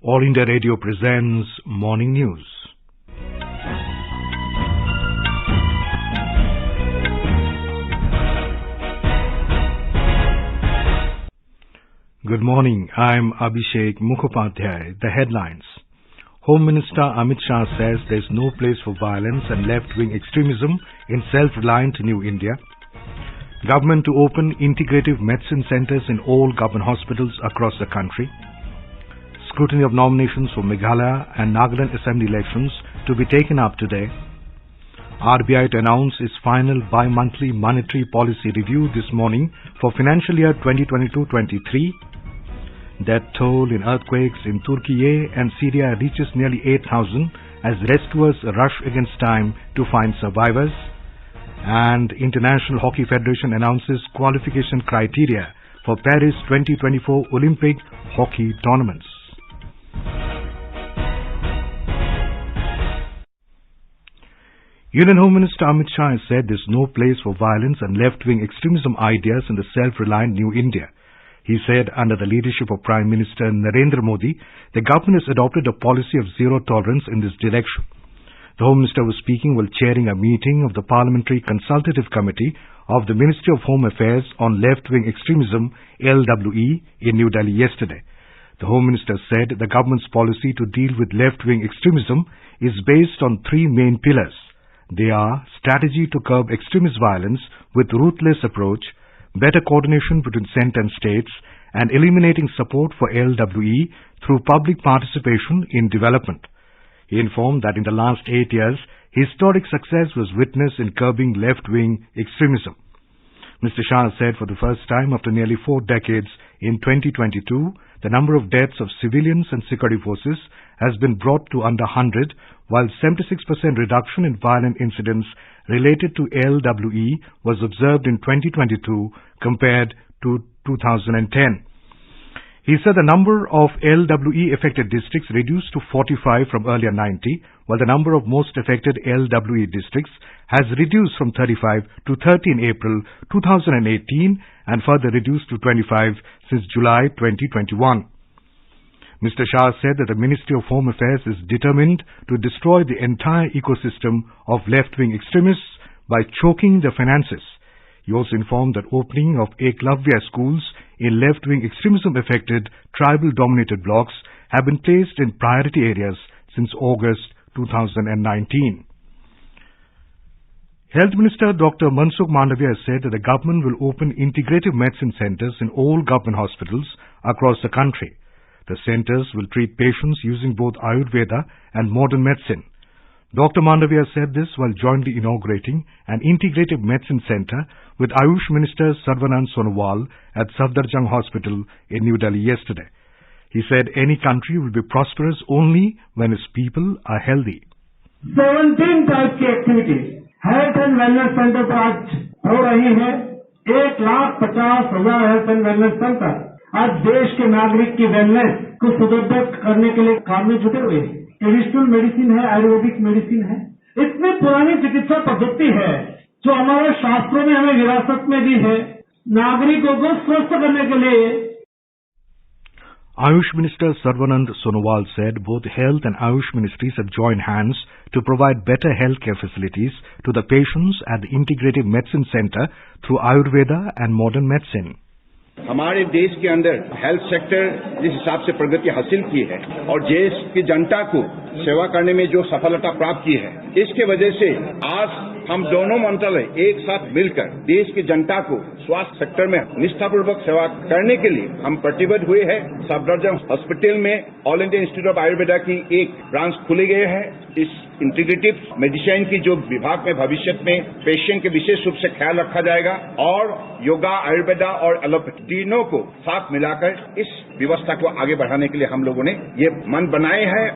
All India Radio presents Morning News. Good morning. I'm Abhishek Mukhopadhyay. The headlines. Home Minister Amit Shah says there's no place for violence and left-wing extremism in self-reliant New India. Government to open Integrative Medicine Centres in all government hospitals across the country. Scrutiny of nominations for Meghalaya and Nagaland Assembly elections to be taken up today. RBI to announce its final bi-monthly monetary policy review this morning for financial year 2022-23. Death toll in earthquakes in Turkiye and Syria reaches nearly 8,000 as rescuers rush against time to find survivors. And International Hockey Federation announces qualification criteria for Paris 2024 Olympic hockey tournaments. Union Home Minister Amit Shah has said there's no place for violence and left-wing extremism ideas in the self-reliant New India. He said under the leadership of Prime Minister Narendra Modi, the government has adopted a policy of zero tolerance in this direction. The Home Minister was speaking while chairing a meeting of the Parliamentary Consultative Committee of the Ministry of Home Affairs on Left-Wing Extremism, LWE, in New Delhi yesterday. The Home Minister said the government's policy to deal with left-wing extremism is based on three main pillars. They are strategy to curb extremist violence with ruthless approach, better coordination between centre and states, and eliminating support for LWE through public participation in development. He informed that in the last 8 years, historic success was witnessed in curbing left-wing extremism. Mr. Shah said for the first time after nearly 4 decades in 2022, the number of deaths of civilians and security forces has been brought to under 100, while 76% reduction in violent incidents related to LWE was observed in 2022 compared to 2010. He said the number of LWE-affected districts reduced to 45 from earlier 90, while the number of most affected LWE districts has reduced from 35 to 30 in April 2018 and further reduced to 25 since July 2021. Mr. Shah said that the Ministry of Home Affairs is determined to destroy the entire ecosystem of left-wing extremists by choking their finances. He also informed that opening of Eklavya schools in left-wing extremism-affected tribal-dominated blocks have been placed in priority areas since August 2019. Health Minister Dr. Mansukh Mandavia has said that the government will open Integrative Medicine Centres in all government hospitals across the country. The centres will treat patients using both Ayurveda and modern medicine. Dr. Mandavia said this while jointly inaugurating an Integrative Medicine Centre with Ayush Minister Sarvanand Sonowal at Safdarjung Hospital in New Delhi yesterday. He said any country will be prosperous only when its people are healthy. 17 types की activities health and wellness center पर आज हो रही है। 1,50,000 health and wellness center आज देश के नागरिक की वेलनेस को सुदृढ़ करने के लिए काम में जुटे हुए हैं। ट्रेडिशनल मेडिसिन है, आयुर्वेदिक मेडिसिन है, इतनी पुरानी चिकित्सा पद्धति है जो हमारे शास्त्रों में हमें विरासत में दी है नागरिकों को स्वस्थ करने के लिए। Ayush Minister Sarvanand Sonowal said both Health and Ayush Ministries have joined hands to provide better healthcare facilities to the patients at the Integrative Medicine Centre through Ayurveda and modern medicine. हमारे देश के अंदर health sector जिस हिसाब से प्रगति हासिल की है और देश की जनता को सेवा करने में जो सफलता प्राप्त की है, इसके वजह से आज हम दोनों मंत्रालय एक साथ मिलकर देश की जनता को स्वास्थ्य सेक्टर में निष्ठापूर्वक सेवा करने के लिए हम प्रतिबद्ध हुए हैं। सफदरजंग हॉस्पिटल में all India institute of Ayurveda की एक ब्रांच खुले गए है। इस इंटीग्रेटिव मेडिसिन की जो विभाग में भविष्य में पेशेंट के विशेष रूप से ख्याल रखा जाएगा और योगा, आयुर्वेदा और एलोपैथी तीनों को साथ मिलाकर इस व्यवस्था को आगे बढ़ाने के लिए हम लोगों ने ये मन बनाए हैं।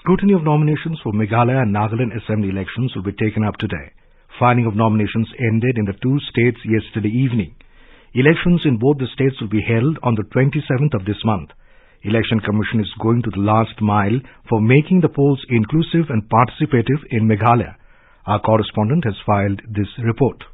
Scrutiny of nominations for Meghalaya and Nagaland Assembly elections will be taken up today. Filing of nominations ended in the two states yesterday evening. Elections in both the states will be held on the 27th of this month. Election Commission is going to the last mile for making the polls inclusive and participative in Meghalaya. Our correspondent has filed this report.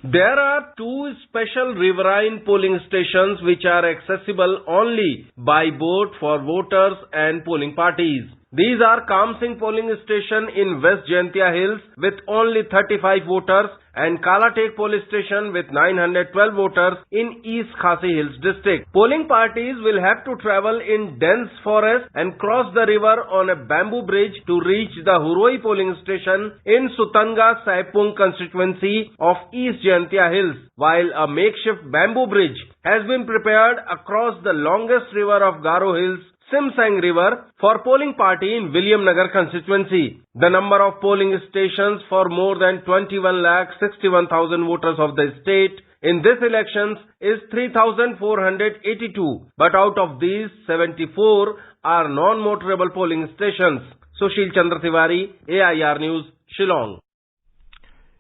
There are two special riverine polling stations which are accessible only by boat for voters and polling parties. These are Kamsing polling station in West Jaintia Hills with only 35 voters and Kalatek police station with 912 voters in East Khasi Hills district. Polling parties will have to travel in dense forest and cross the river on a bamboo bridge to reach the Huroi polling station in Sutanga Saipung constituency of East Jaintia Hills, while a makeshift bamboo bridge has been prepared across the longest river of Garo Hills, Simsang River, for polling party in Williamnagar constituency. The number of polling stations for more than 21,61,000 voters of the state in this elections is 3,482, but out of these, 74 are non-motorable polling stations. Sushil Chandra Tiwari, AIR News, Shillong.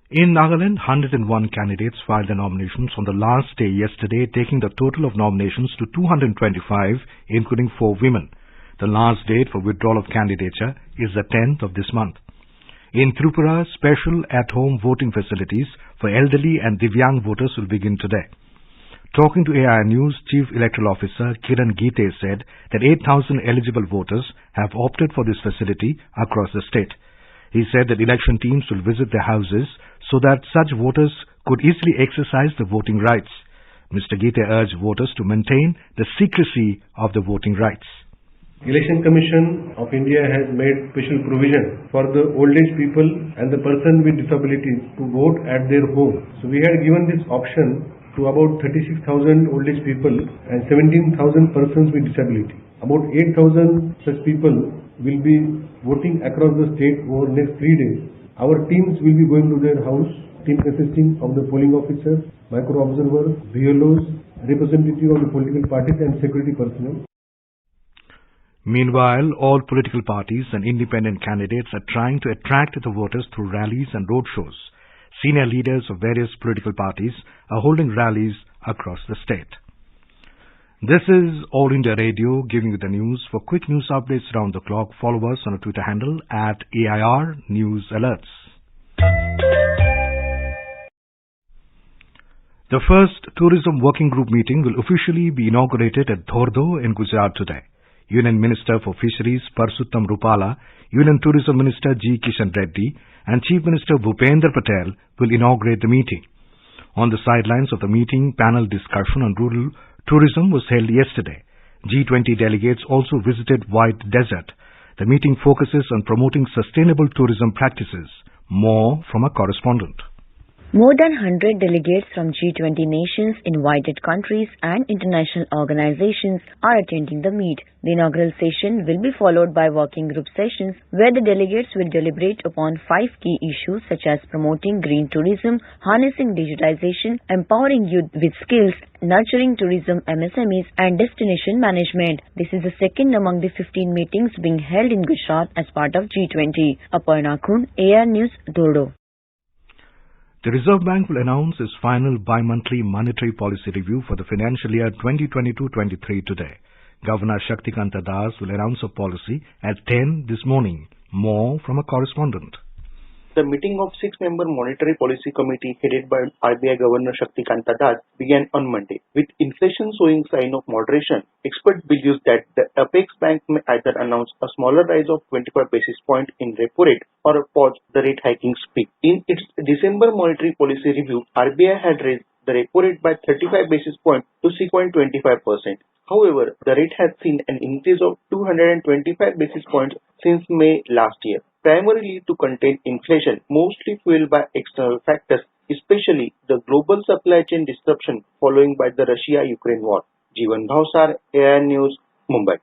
In Nagaland, 101 candidates filed their nominations on the last day yesterday, taking the total of nominations to 225, including 4 women. The last date for withdrawal of candidature is the 10th of this month. In Tripura, special at-home voting facilities for elderly and Divyang voters will begin today. Talking to AIR News, Chief Electoral Officer Kiran Gite said that 8,000 eligible voters have opted for this facility across the state. He said that election teams will visit their houses so that such voters could easily exercise the voting rights. Mr. Gite urged voters to maintain the secrecy of the voting rights. Election Commission of India has made special provision for the old age people and the person with disabilities to vote at their home. So we had given this option to about 36,000 old age people and 17,000 persons with disability. About 8,000 such people will be voting across the state over the next 3 days. Our teams will be going to their house, team consisting of the polling officers, micro-observers, BLOs, representative of the political parties and security personnel. Meanwhile, all political parties and independent candidates are trying to attract the voters through rallies and roadshows. Senior leaders of various political parties are holding rallies across the state. This is All India Radio giving you the news. For quick news updates around the clock, follow us on our Twitter handle at AIR News Alerts. The first Tourism Working Group meeting will officially be inaugurated at Dhordo in Gujarat today. Union Minister for Fisheries Parsuttam Rupala, Union Tourism Minister G. Kishan Reddy and Chief Minister Bhupendra Patel will inaugurate the meeting. On the sidelines of the meeting, panel discussion on rural tourism was held yesterday. G20 delegates also visited White Desert. The meeting focuses on promoting sustainable tourism practices. More from a correspondent. More than 100 delegates from G20 nations, invited countries and international organizations are attending the meet. The inaugural session will be followed by working group sessions where the delegates will deliberate upon 5 key issues such as promoting green tourism, harnessing digitization, empowering youth with skills, nurturing tourism MSMEs and destination management. This is the second among the 15 meetings being held in Gujarat as part of G20. Aparna Khun, AIR News, Dhordo. The Reserve Bank will announce its final bi-monthly monetary policy review for the financial year 2022-23 today. Governor Shaktikanta Das will announce a policy at 10 this morning. More from a correspondent. The meeting of 6-member Monetary Policy Committee headed by RBI Governor Shaktikanta Das began on Monday. With inflation showing sign of moderation, experts believe that the Apex Bank may either announce a smaller rise of 25 basis points in repo rate or pause the rate hiking speed. In its December Monetary Policy Review, RBI had raised the repo rate by 35 basis points to 6.25%. However, the rate has seen an increase of 225 basis points since May last year, primarily to contain inflation, mostly fueled by external factors, especially the global supply chain disruption following by the Russia-Ukraine war. Jeevan Bhavsar, AIR News, Mumbai.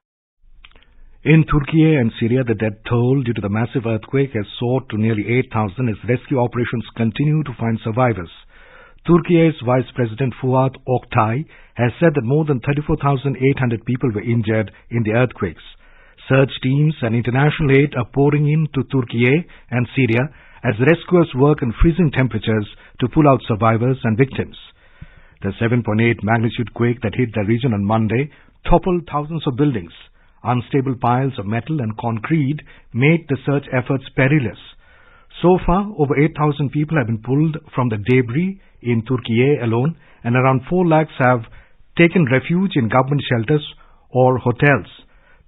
In Turkiye and Syria, the death toll due to the massive earthquake has soared to nearly 8,000 as rescue operations continue to find survivors. Turkiye's Vice President Fuat Oktay has said that more than 34,800 people were injured in the earthquakes. Search teams and international aid are pouring into Turkiye and Syria as rescuers work in freezing temperatures to pull out survivors and victims. The 7.8 magnitude quake that hit the region on Monday toppled thousands of buildings. Unstable piles of metal and concrete made the search efforts perilous. So far, over 8,000 people have been pulled from the debris in Turkiye alone, and around 4 lakhs have taken refuge in government shelters or hotels.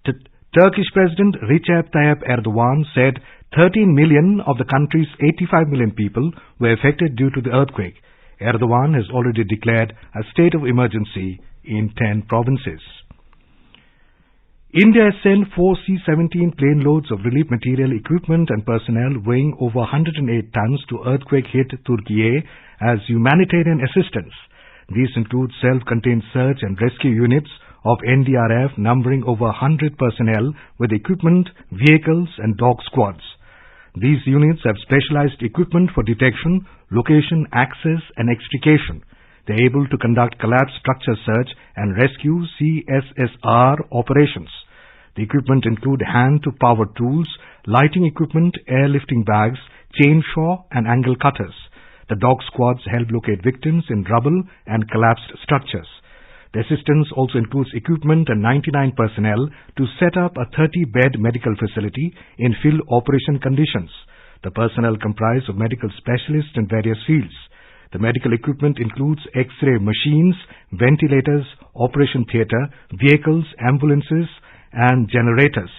Turkish President Recep Tayyip Erdogan said 13 million of the country's 85 million people were affected due to the earthquake. Erdogan has already declared a state of emergency in 10 provinces. India has sent 4 C-17 plane loads of relief material, equipment and personnel weighing over 108 tons to earthquake-hit Turkiye as humanitarian assistance. These include self-contained search and rescue units of NDRF numbering over 100 personnel with equipment, vehicles and dog squads. These units have specialized equipment for detection, location, access and extrication. They are able to conduct collapsed structure search and rescue CSSR operations. The equipment include hand-to-power tools, lighting equipment, airlifting bags, chainsaw and angle cutters. The dog squads help locate victims in rubble and collapsed structures. The assistance also includes equipment and 99 personnel to set up a 30-bed medical facility in field operation conditions. The personnel comprise of medical specialists in various fields. The medical equipment includes X-ray machines, ventilators, operation theatre, vehicles, ambulances and generators.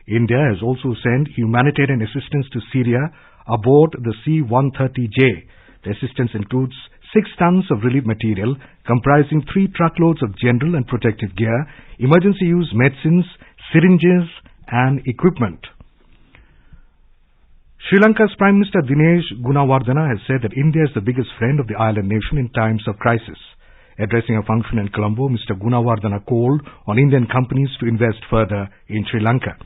India has also sent humanitarian assistance to Syria aboard the C-130J. The assistance includes 6 tons of relief material comprising 3 truckloads of general and protective gear, emergency use medicines, syringes and equipment. Sri Lanka's Prime Minister Dinesh Gunawardena has said that India is the biggest friend of the island nation in times of crisis. Addressing a function in Colombo, Mr. Gunawardena called on Indian companies to invest further in Sri Lanka.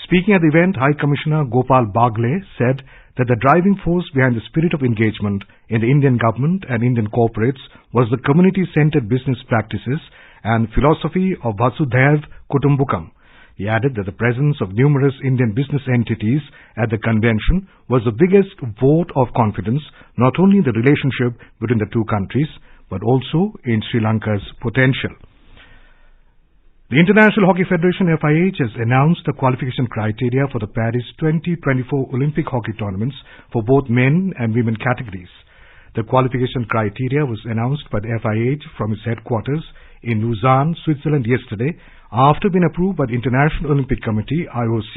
Speaking at the event, High Commissioner Gopal Bagle said that the driving force behind the spirit of engagement in the Indian government and Indian corporates was the community-centered business practices and philosophy of Vasudhaiv Kutumbakam. He added that the presence of numerous Indian business entities at the convention was the biggest vote of confidence not only in the relationship between the two countries but also in Sri Lanka's potential. The International Hockey Federation FIH has announced the qualification criteria for the Paris 2024 Olympic hockey tournaments for both men and women categories. The qualification criteria was announced by the FIH from its headquarters in Lausanne, Switzerland yesterday after being approved by the International Olympic Committee IOC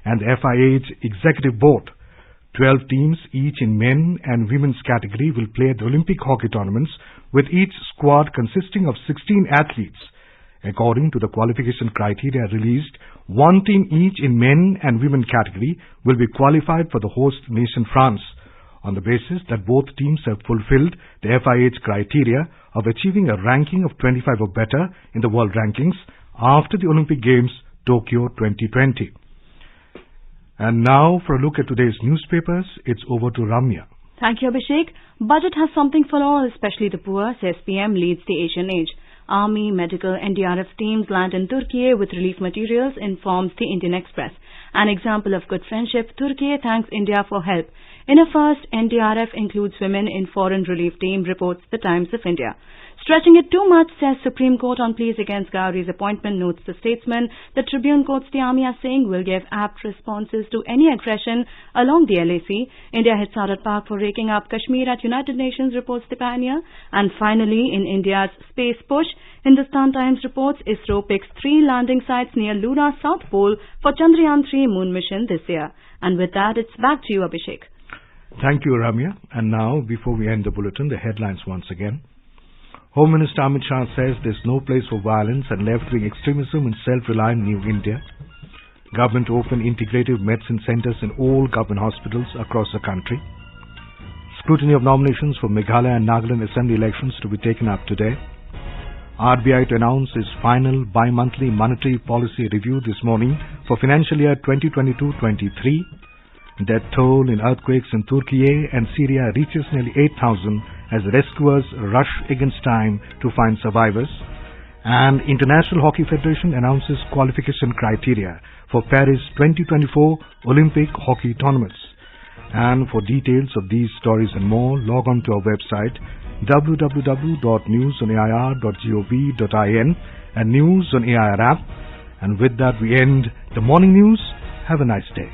and the FIH Executive Board. 12 teams each in men and women's category will play at the Olympic hockey tournaments with each squad consisting of 16 athletes. According to the qualification criteria released, 1 team each in men and women category will be qualified for the host nation France, on the basis that both teams have fulfilled the FIH criteria of achieving a ranking of 25 or better in the world rankings after the Olympic Games Tokyo 2020. And now for a look at today's newspapers, it's over to Ramya. Thank you, Abhishek. Budget has something for all, especially the poor, says PM leads the Asian age. Army, medical, NDRF teams land in Turkiye with relief materials, informs the Indian Express. An example of good friendship, Turkiye thanks India for help. In a first, NDRF includes women in foreign relief team, reports the Times of India. Stretching it too much, says Supreme Court on pleas against Gauri's appointment, notes the Statesman. The Tribune quotes the army as saying will give apt responses to any aggression along the LAC. India hits Sarat Park for raking up Kashmir at United Nations, reports the Pioneer. And finally, in India's space push, Hindustan Times reports ISRO picks 3 landing sites near Luna's South Pole for Chandrayaan-3 moon mission this year. And with that, it's back to you, Abhishek. Thank you, Ramya. And now, before we end the bulletin, the headlines once again. Home Minister Amit Shah says there's no place for violence and left-wing extremism in self-reliant New India. Government open Integrative Medicine Centres in all government hospitals across the country. Scrutiny of nominations for Meghalaya and Nagaland Assembly elections to be taken up today. RBI to announce its final bi-monthly monetary policy review this morning for financial year 2022-23. Death toll in earthquakes in Turkiye and Syria reaches nearly 8,000 as rescuers rush against time to find survivors. And International Hockey Federation announces qualification criteria for Paris 2024 Olympic hockey tournaments. And for details of these stories and more, log on to our website www.newsonair.gov.in and News on AIR app. And with that, we end the morning news. Have a nice day.